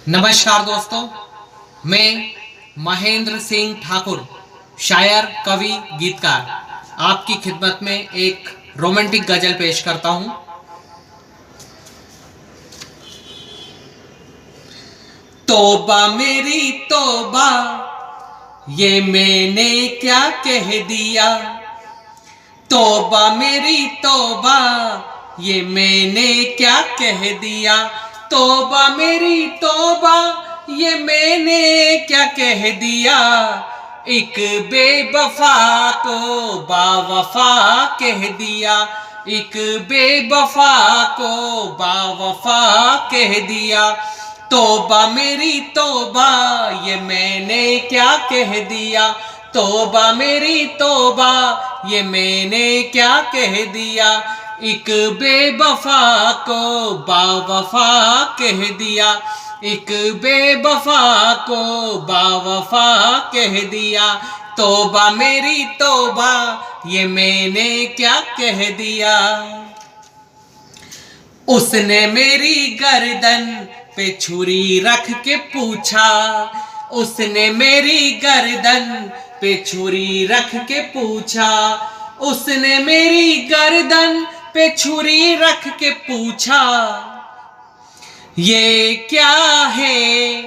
नमस्कार दोस्तों, मैं महेंद्र सिंह ठाकुर, शायर, कवि, गीतकार, आपकी खिदमत में एक रोमांटिक गजल पेश करता हूं। तौबा मेरी तौबा, ये मैंने क्या कह दिया। तौबा मेरी तौबा, ये मैंने क्या कह दिया। तौबा मेरी तौबा, ये मैंने क्या कह दिया। एक बेवफा को बावफा कह दिया। एक बेवफा को बावफा कह दिया। तौबा मेरी तौबा, ये मैंने क्या कह दिया। तौबा मेरी तौबा, ये मैंने क्या कह दिया। एक बेवफा को बावफा कह दिया। एक बेवफा को बावफा कह दिया। तौबा मेरी तौबा, ये मैंने क्या कह दिया। उसने मेरी गर्दन पे छुरी रख के पूछा। उसने मेरी गर्दन पे छुरी रख के पूछा। उसने मेरी गर्दन पे छुरी रख के पूछा, ये क्या है।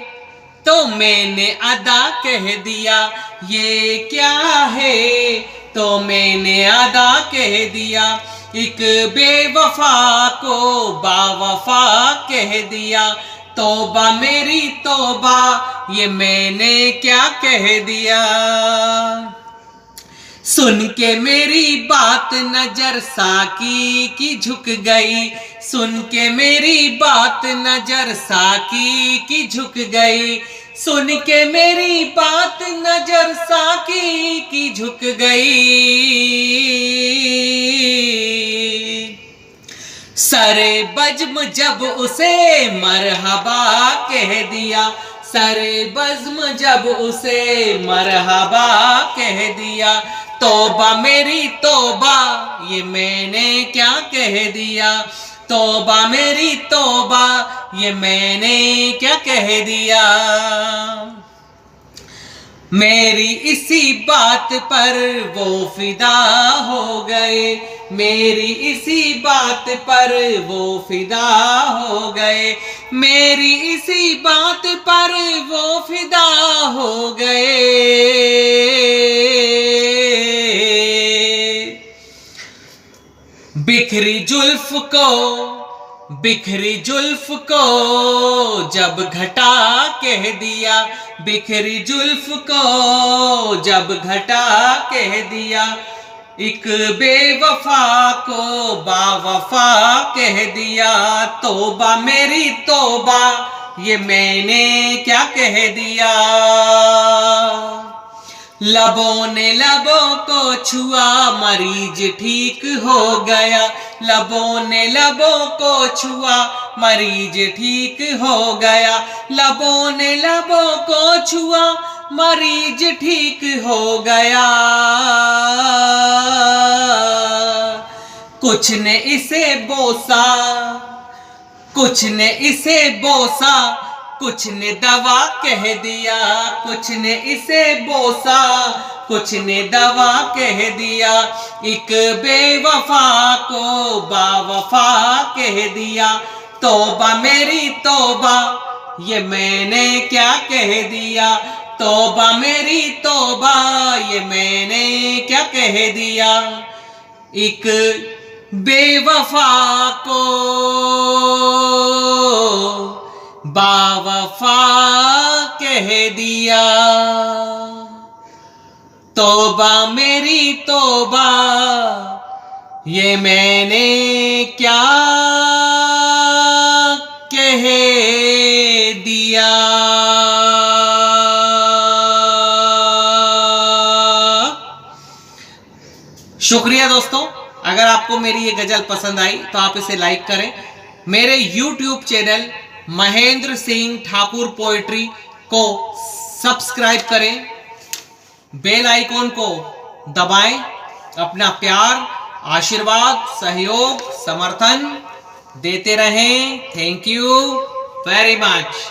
तो मैंने अदा कह दिया। ये क्या है, तो मैंने अदा कह दिया। एक बेवफा को बावफा कह दिया। तौबा मेरी तौबा, ये मैंने क्या कह दिया। सुन के मेरी बात नजर साकी की झुक गई। सुन के मेरी बात नजर साकी की झुक गई। सुन के मेरी बात नजर साकी की झुक गई। सरे बज्म जब उसे मरहबा कह दिया। सरे बज्म जब उसे मरहबा कह दिया। तौबा मेरी तौबा, ये मैंने क्या कह दिया। तौबा मेरी तौबा, ये मैंने क्या कह दिया। मेरी इसी बात पर वो फिदा हो गए। मेरी इसी बात पर वो फिदा हो गए। मेरी इसी बात पर वो फिदा हो गए। बिखरी जुल्फ को, बिखरी जुल्फ को जब घटा कह दिया। बिखरी जुल्फ को जब घटा कह दिया। एक बेवफा को बावफा कह दिया। तौबा मेरी तौबा, ये मैंने क्या कह दिया। लबों ने लबों को छुआ, मरीज ठीक हो गया। लबों ने लबों को छुआ, मरीज ठीक हो गया। लबों ने लबों को छुआ, मरीज ठीक हो गया। कुछ ने इसे बोसा, कुछ ने इसे बोसा, कुछ ने दवा कह दिया। कुछ ने इसे बोसा, कुछ ने दवा कह दिया। एक बेवफा को बावफा कह दिया। तौबा मेरी तौबा, ये मैंने क्या कह दिया। तौबा मेरी तौबा, ये मैंने क्या कह दिया। एक बेवफा को बावफा कह दिया। तौबा मेरी तौबा, ये मैंने क्या कह दिया। शुक्रिया दोस्तों, अगर आपको मेरी ये गजल पसंद आई तो आप इसे लाइक करें। मेरे YouTube channel Mahendra Singh Thakur poetry को सब्सक्राइब करें। बेल आइकॉन को दबाएं। अपना प्यार, आशीर्वाद, सहयोग, समर्थन देते रहें। Thank you very much.